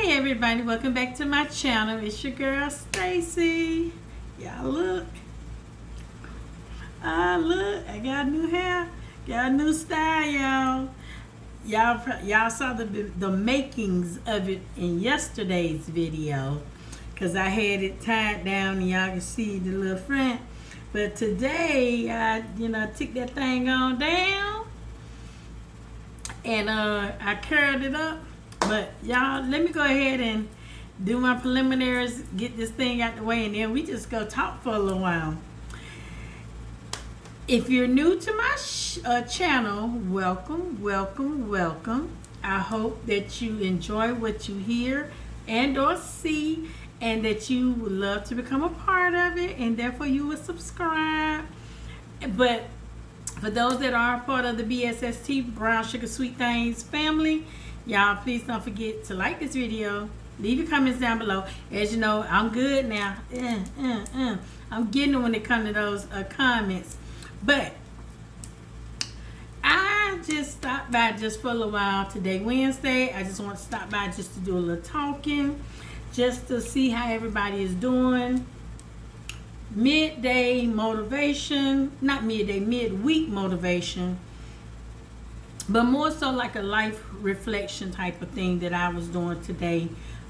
Hey everybody, welcome back to my channel. It's your girl Stacy. Y'all look. Look, I got new hair, got a new style, y'all saw the makings of it in yesterday's video, because I had it tied down and y'all can see the little front. But today I took that thing on down and I curled it up. But y'all, let me go ahead and do my preliminaries, get this thing out the way, and then we just go talk for a little while. If you're new to my channel, welcome, welcome, welcome. I hope that you enjoy what you hear and or see, and that you would love to become a part of it, and therefore you would subscribe. But for those that are a part of the BSST, Brown Sugar Sweet Things family, y'all please don't forget to like this video, leave your comments down below. As you know, I'm good now. I'm getting it when it comes to those comments. But I just stopped by just for a little while today, Wednesday. I just want to stop by just to do a little talking, just to see how everybody is doing. Midday motivation, not midday, midweek motivation, but more so like a life reflection type of thing that I was doing today.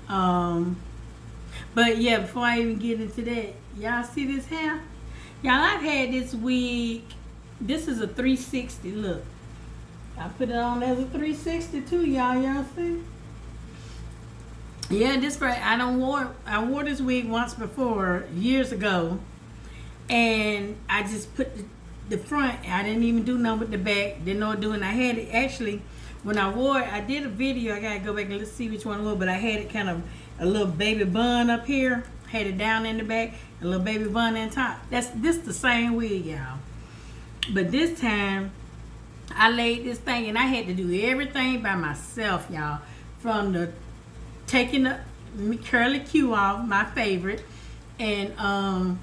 But yeah, before I even get into that, y'all see this hair? Y'all, I've had this wig. This is a 360. Look, I put it on as a 360 too, y'all see? Yeah, this right. I wore this wig once before, years ago, and I just put the front. I didn't even do nothing with the back. Didn't know what to do, and I had it actually when I wore it. I did a video. I gotta go back and let's see which one it was, but I had it kind of a little baby bun up here, had it down in the back, a little baby bun in top. This the same wig, y'all. But this time I laid this thing, and I had to do everything by myself, y'all. From the taking the curly Q off, my favorite, and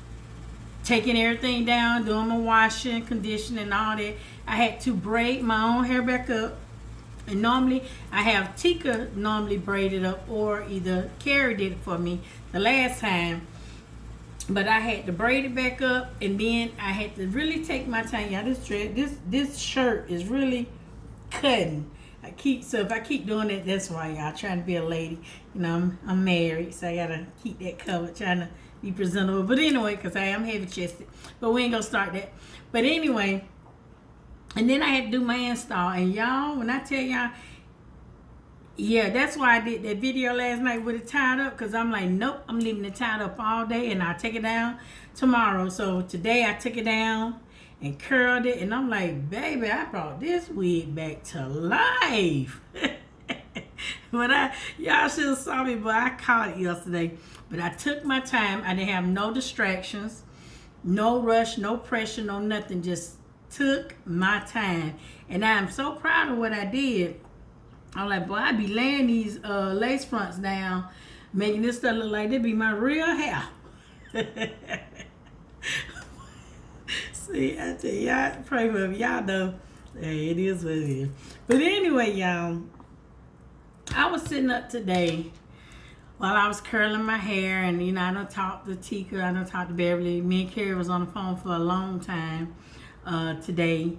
taking everything down, doing my washing, conditioning, and all that. I had to braid my own hair back up. And normally I have Tika normally braided up, or either Carrie did it for me the last time. But I had to braid it back up, and then I had to really take my time. Y'all, this shirt is really cutting. So if I keep doing it, that's why y'all trying to be a lady. You know, I'm married, so I gotta keep that covered, trying to be presentable. But anyway, because I am heavy chested. But we ain't gonna start that. But anyway, and then I had to do my install. And y'all, when I tell y'all, yeah, that's why I did that video last night with it tied up, because I'm like, nope, I'm leaving it tied up all day, and I'll take it down tomorrow. So today I took it down and curled it, and I'm like, baby, I brought this wig back to life. But y'all should have saw me, but I caught it yesterday. But I took my time. I didn't have no distractions, no rush, no pressure, no nothing. Just took my time, and I'm so proud of what I did. I'm like, boy, I be laying these lace fronts down, making this stuff look like it be my real hair. See, I tell y'all, pray for me. Y'all know, hey, it is what it is. But anyway, y'all, I was sitting up today while I was curling my hair, and I done talked to Tika, I done talked to Beverly. Me and Carrie was on the phone for a long time today,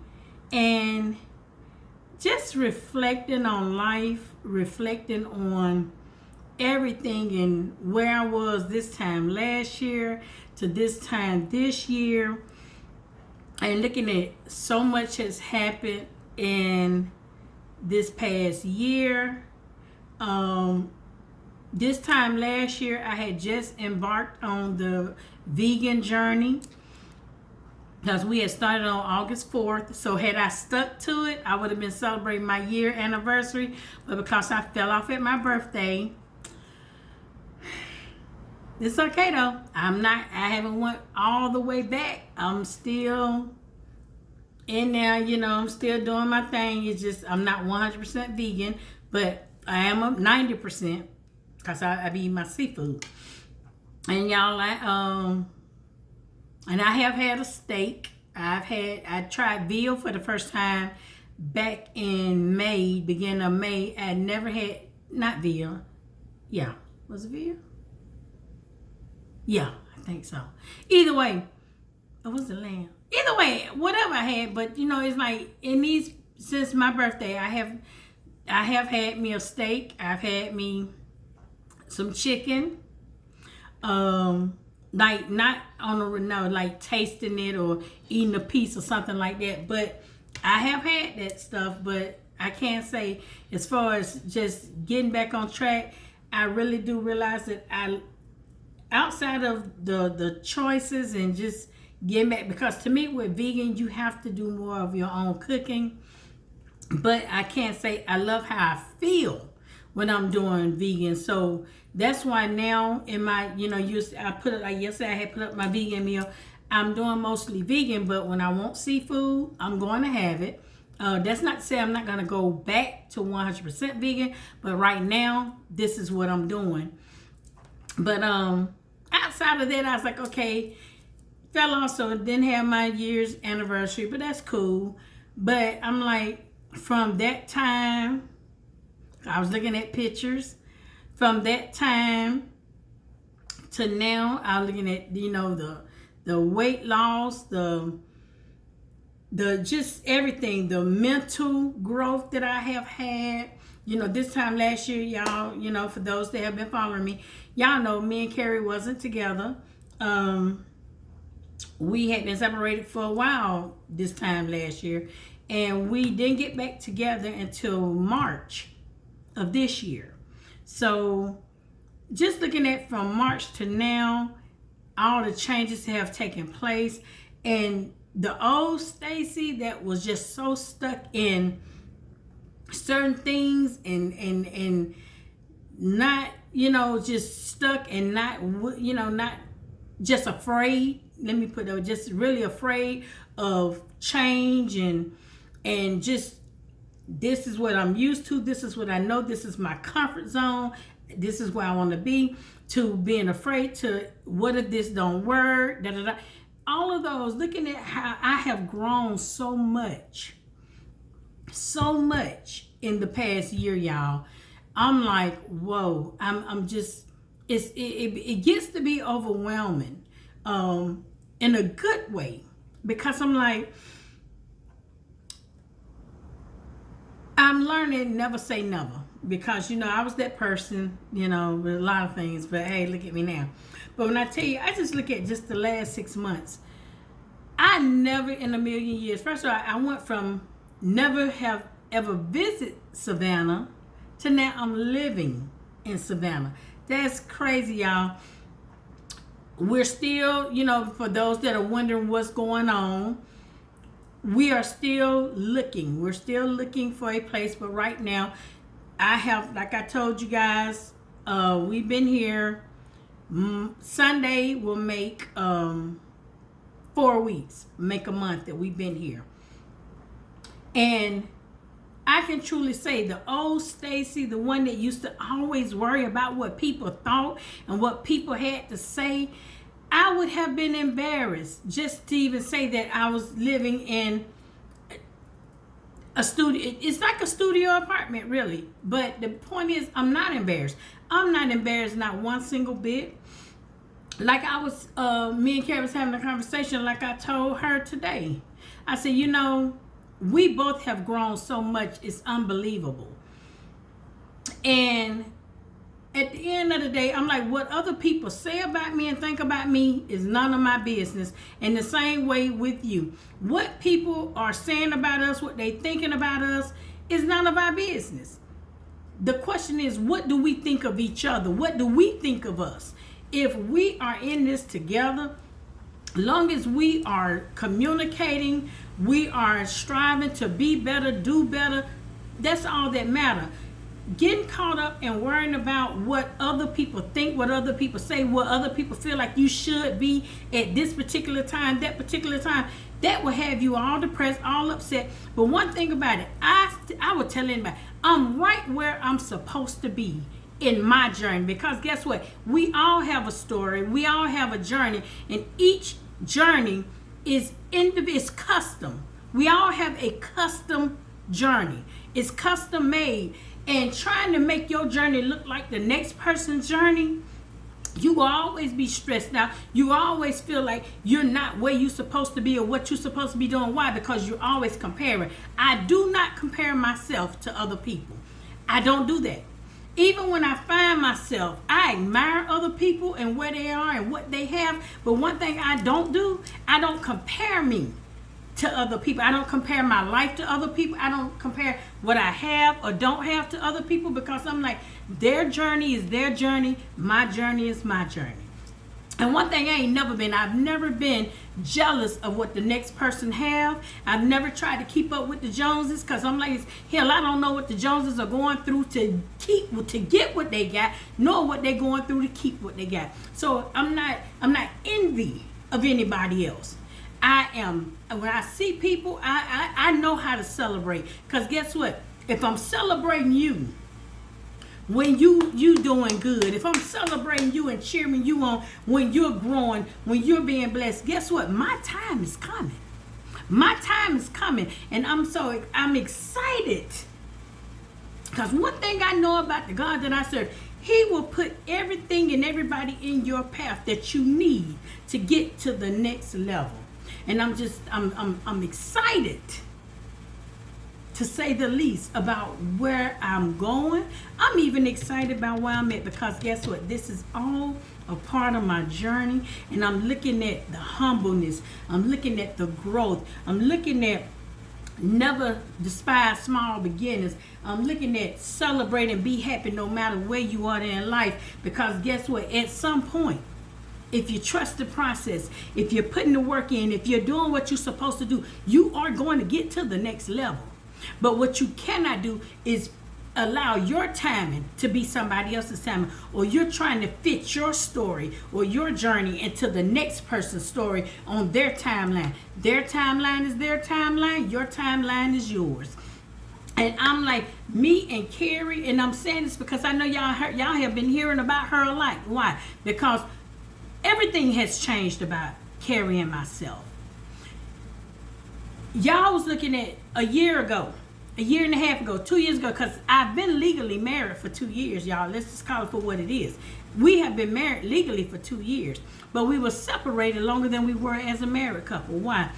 and just reflecting on life, reflecting on everything, and where I was this time last year to this time this year, and looking at so much has happened in this past year. This time last year, I had just embarked on the vegan journey, because we had started on August 4th. So had I stuck to it, I would have been celebrating my year anniversary. But because I fell off at my birthday, it's okay though. I haven't went all the way back. I'm still in there, I'm still doing my thing. It's just, I'm not 100% vegan, but I am a 90%, because I be eating my seafood. And y'all, and I have had a steak. I tried veal for the first time back in May, beginning of May. I never had, not veal, Yeah. Was it vegan? Yeah, I think so. Either way, it was the lamb. Either way, whatever I had, but it's like in these since my birthday, I have had me a steak. I've had me some chicken. Like not on a no, like tasting it or eating a piece or something like that. But I have had that stuff, but I can't say as far as just getting back on track. I really do realize that outside of the choices and just getting back, because to me with vegan you have to do more of your own cooking. But I can't say I love how I feel when I'm doing vegan. So that's why now in my, I put it like yesterday, I had put up my vegan meal. I'm doing mostly vegan, but when I want seafood, I'm going to have it. That's not to say I'm not going to go back to 100% vegan, but right now, this is what I'm doing. But outside of that, I was like, okay, fell off, so didn't have my year's anniversary, but that's cool. But I'm like, from that time, I was looking at pictures. From that time to now, I'm looking at, the weight loss, the just everything, the mental growth that I have had. This time last year, y'all, for those that have been following me, y'all know me and Carrie wasn't together. We had been separated for a while this time last year, and we didn't get back together until March of this year. So just looking at from March to now, all the changes have taken place, and the old Stacy that was just so stuck in certain things and not, just stuck and not, not just afraid. Let me put it, just really afraid of change and just, this is what I'm used to. This is what I know. This is my comfort zone. This is where I want to be. To being afraid to, what if this don't work? Da, da, da. All of those, looking at how I have grown so much in the past year, y'all. I'm like, whoa. I'm just, it gets to be overwhelming, in a good way, because I'm like, I'm learning never say never, because I was that person, with a lot of things, but hey, look at me now. But when I tell you, I just look at just the last 6 months, I never in a million years, first of all, I went from never have ever visited Savannah to now I'm living in Savannah. That's crazy, y'all. We're still, for those that are wondering what's going on, we are still looking. We're still looking for a place, but right now, I have, like I told you guys, we've been here. Sunday will make 4 weeks, make a month that we've been here. And I can truly say the old Stacy, the one that used to always worry about what people thought and what people had to say, I would have been embarrassed just to even say that I was living in a studio. It's like a studio apartment, really. But the point is, I'm not embarrassed. I'm not embarrassed, not one single bit. Like I was, me and Carrie was having a conversation like I told her today. I said, we both have grown so much, it's unbelievable. And at the end of the day, I'm like, what other people say about me and think about me is none of my business. And the same way with you. What people are saying about us, what they thinking about us, is none of our business. The question is, what do we think of each other? What do we think of us? If we are in this together, long as we are communicating, we are striving to be better, do better, that's all that matters. Getting caught up and worrying about what other people think, what other people say, what other people feel like you should be at this particular time, that particular time, that will have you all depressed, all upset. But one thing about it, I would tell anybody, I'm right where I'm supposed to be in my journey, because guess what? We all have a story, we all have a journey, and each journey is it's custom. We all have a custom journey. It's custom made. and trying to make your journey look like the next person's journey, you will always be stressed out. You always feel like you're not where you're supposed to be or what you're supposed to be doing. Why? Because you're always comparing. I do not compare myself to other people. I don't do that. Even when I find myself, I admire other people and where they are and what they have. But one thing I don't do, I don't compare me to other people. I don't compare my life to other people. I don't compare what I have or don't have to other people, because I'm like, their journey is their journey. My journey is my journey. And one thing I've never been jealous of what the next person have. I've never tried to keep up with the Joneses, because I'm like, hell, I don't know what the Joneses are going through to get what they got, nor what they're going through to keep what they got. So I'm not envy of anybody else. When I see people, I know how to celebrate. Because guess what? If I'm celebrating you when you doing good, if I'm celebrating you and cheering you on when you're growing, when you're being blessed, guess what? My time is coming. My time is coming. And I'm excited. Because one thing I know about the God that I serve, He will put everything and everybody in your path that you need to get to the next level. And I'm excited, to say the least, about where I'm going. I'm even excited about where I'm at, because guess what? This is all a part of my journey, and I'm looking at the humbleness. I'm looking at the growth. I'm looking at never despise small beginnings. I'm looking at celebrate and be happy no matter where you are in life, because guess what? At some point, if you trust the process, if you're putting the work in, if you're doing what you're supposed to do, you are going to get to the next level. But what you cannot do is allow your timing to be somebody else's timing, or you're trying to fit your story or your journey into the next person's story on their timeline. Their timeline is their timeline. Your timeline is yours. And I'm like, me and Carrie, and I'm saying this because I know y'all have been hearing about her a lot. Why? Because everything has changed about Carrie and myself. Y'all was looking at a year ago, a year and a half ago, 2 years ago, because I've been legally married for 2 years, y'all. Let's just call it for what it is. We have been married legally for 2 years, but we were separated longer than we were as a married couple. Why?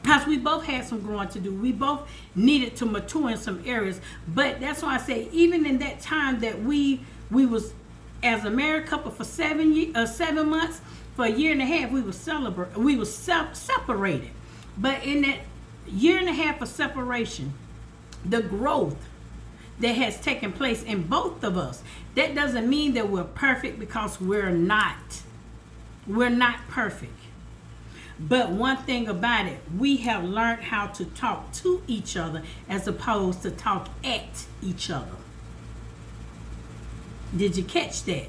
Because we both had some growing to do. We both needed to mature in some areas. But that's why I say, even in that time that we was as a married couple for 7 months, for a year and a half, we were separated. But in that year and a half of separation, the growth that has taken place in both of us, that doesn't mean that we're perfect, because we're not. We're not perfect. But one thing about it, we have learned how to talk to each other as opposed to talk at each other. Did you catch that?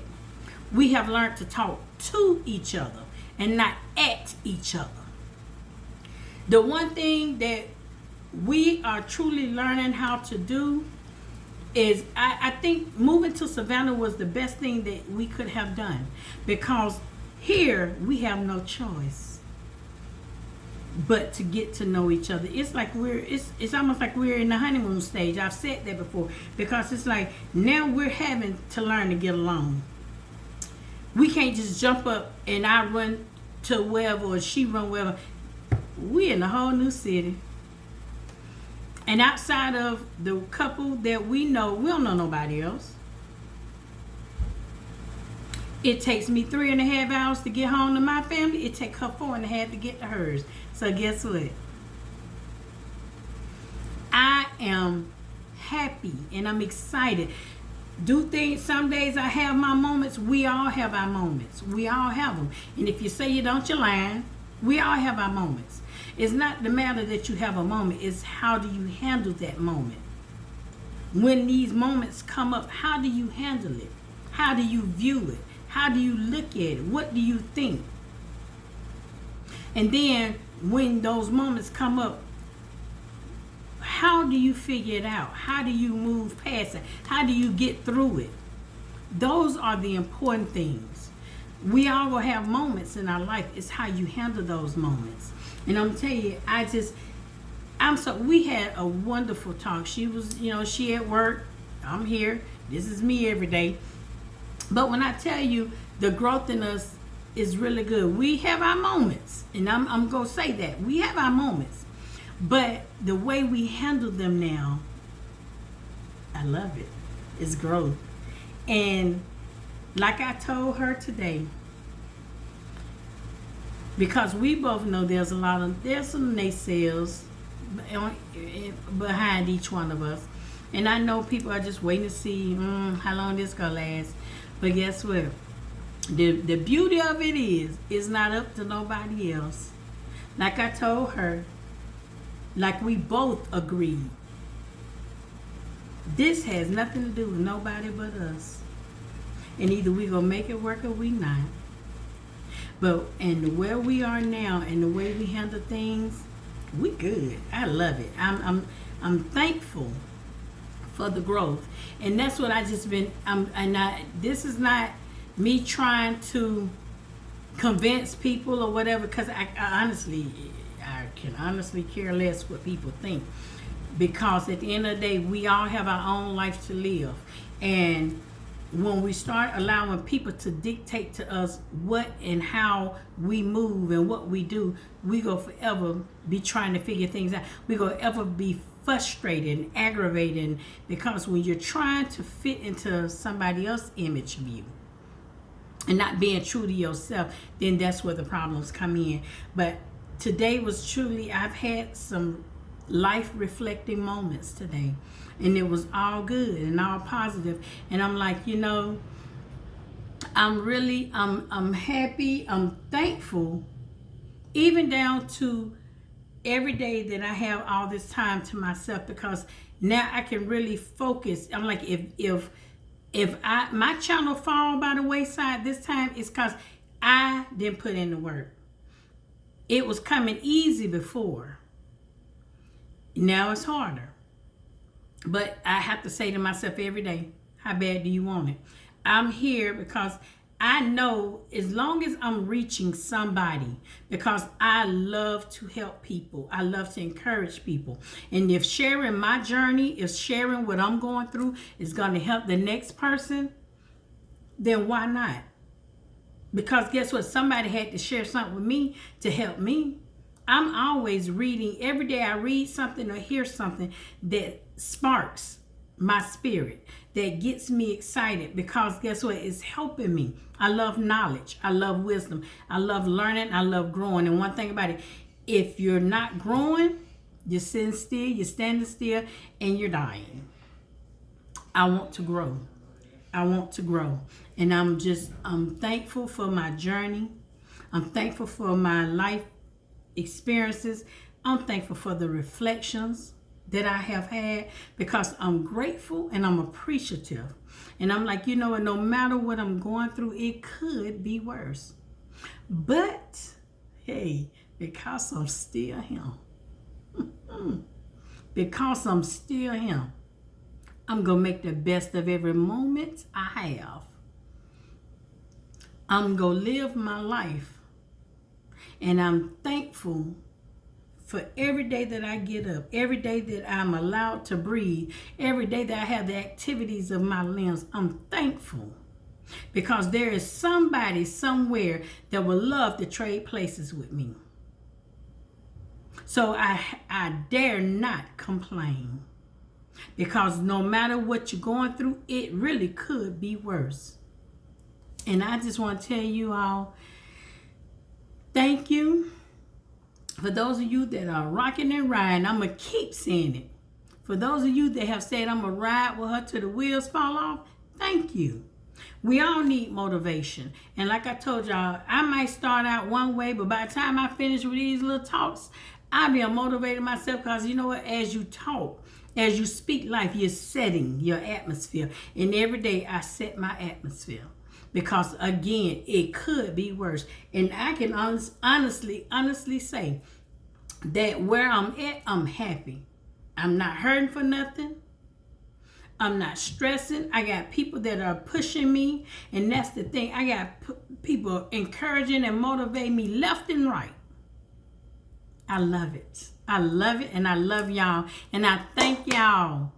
We have learned to talk to each other and not at each other. The one thing that we are truly learning how to do is, I think moving to Savannah was the best thing that we could have done, because here we have no choice but to get to know each other. It's like it's almost like we're in the honeymoon stage. I've said that before, because it's like now we're having to learn to get along. We can't just jump up and I run to wherever or she run wherever. We're in a whole new city. And outside of the couple that we don't know nobody else. It takes me 3.5 hours to get home to my family. It takes her 4.5 to get to hers. So guess what? I am happy and I'm excited. Do things. Some days I have my moments. We all have our moments. We all have them. And if you say you don't, you're lying. We all have our moments. It's not the matter that you have a moment. It's how do you handle that moment? When these moments come up, how do you handle it? How do you view it? How do you look at it? What do you think? And then when those moments come up, how do you figure it out? How do you move past it? How do you get through it? Those are the important things. We all will have moments in our life. It's how you handle those moments. And I'm telling you, we had a wonderful talk. She was, she at work. I'm here. This is me every day. But when I tell you the growth in us is really good, we have our moments. And I'm going to say that. We have our moments. But the way we handle them now, I love it. It's growth. And like I told her today, because we both know there's some naysayers behind each one of us. And I know people are just waiting to see how long this gonna last. But guess what? The beauty of it is, it's not up to nobody else. Like I told her, like we both agreed, this has nothing to do with nobody but us. And either we gonna make it work or we not. But and where we are now and the way we handle things, we good. I love it. I'm thankful for the growth. And that's what I just been this is not me trying to convince people or whatever, because I can honestly care less what people think. Because at the end of the day, we all have our own life to live. And when we start allowing people to dictate to us what and how we move and what we do, we go forever be trying to figure things out. We go ever be frustrated and aggravated, because when you're trying to fit into somebody else's image of you and not being true to yourself, then that's where the problems come in. But today was truly, I've had some life reflecting moments today, and it was all good and all positive. And I'm like, I'm happy, I'm thankful, even down to every day that I have all this time to myself, because now I can really focus. I'm like, if my channel fall by the wayside this time, it's because I didn't put in the work. It was coming easy before. Now it's harder. But I have to say to myself every day, how bad do you want it? I'm here because I know as long as I'm reaching somebody, because I love to help people. I love to encourage people. And if sharing my journey, if sharing what I'm going through is going to help the next person, then why not? Because guess what? Somebody had to share something with me to help me. I'm always reading. Every day I read something or hear something that sparks my spirit, that gets me excited, because guess what? It's helping me. I love knowledge. I love wisdom. I love learning. I love growing. And one thing about it, if you're not growing, you're sitting still, you're standing still, and you're dying. I want to grow. I want to grow. And I'm thankful for my journey. I'm thankful for my life experiences. I'm thankful for the reflections that I have had, because I'm grateful and I'm appreciative. And I'm like, no matter what I'm going through, it could be worse. But hey, because I'm still him, because I'm still him, I'm going to make the best of every moment I have. I'm going to live my life. And I'm thankful for every day that I get up, every day that I'm allowed to breathe, every day that I have the activities of my limbs. I'm thankful, because there is somebody somewhere that would love to trade places with me. So I dare not complain, because no matter what you're going through, it really could be worse. And I just want to tell you all, thank you. For those of you that are rocking and riding, I'm going to keep saying it. For those of you that have said, I'm going to ride with her till the wheels fall off, thank you. We all need motivation. And like I told y'all, I might start out one way, but by the time I finish with these little talks, I'll be motivated myself, because you know what? As you talk, as you speak life, you're setting your atmosphere. And every day I set my atmosphere. Because again, it could be worse. And I can honestly say that where I'm at, I'm happy. I'm not hurting for nothing. I'm not stressing. I got people that are pushing me. And that's the thing. I got people encouraging and motivating me left and right. I love it. I love it, and I love y'all. And I thank y'all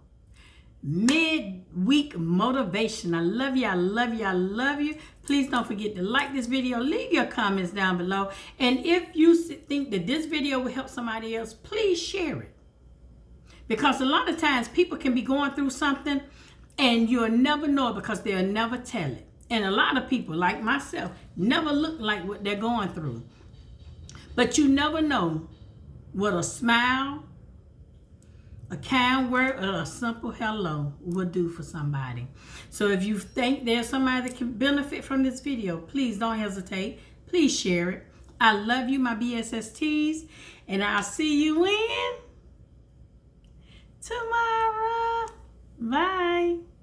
midweek motivation. I love you. I love you. I love you. Please don't forget to like this video. Leave your comments down below. And if you think that this video will help somebody else, please share it. Because a lot of times people can be going through something and you'll never know it because they'll never tell it. And a lot of people, like myself, never look like what they're going through. But you never know what a smile, a kind word, or a simple hello will do for somebody. So if you think there's somebody that can benefit from this video, please don't hesitate. Please share it. I love you, my BSSTs, and I'll see you in tomorrow. Bye.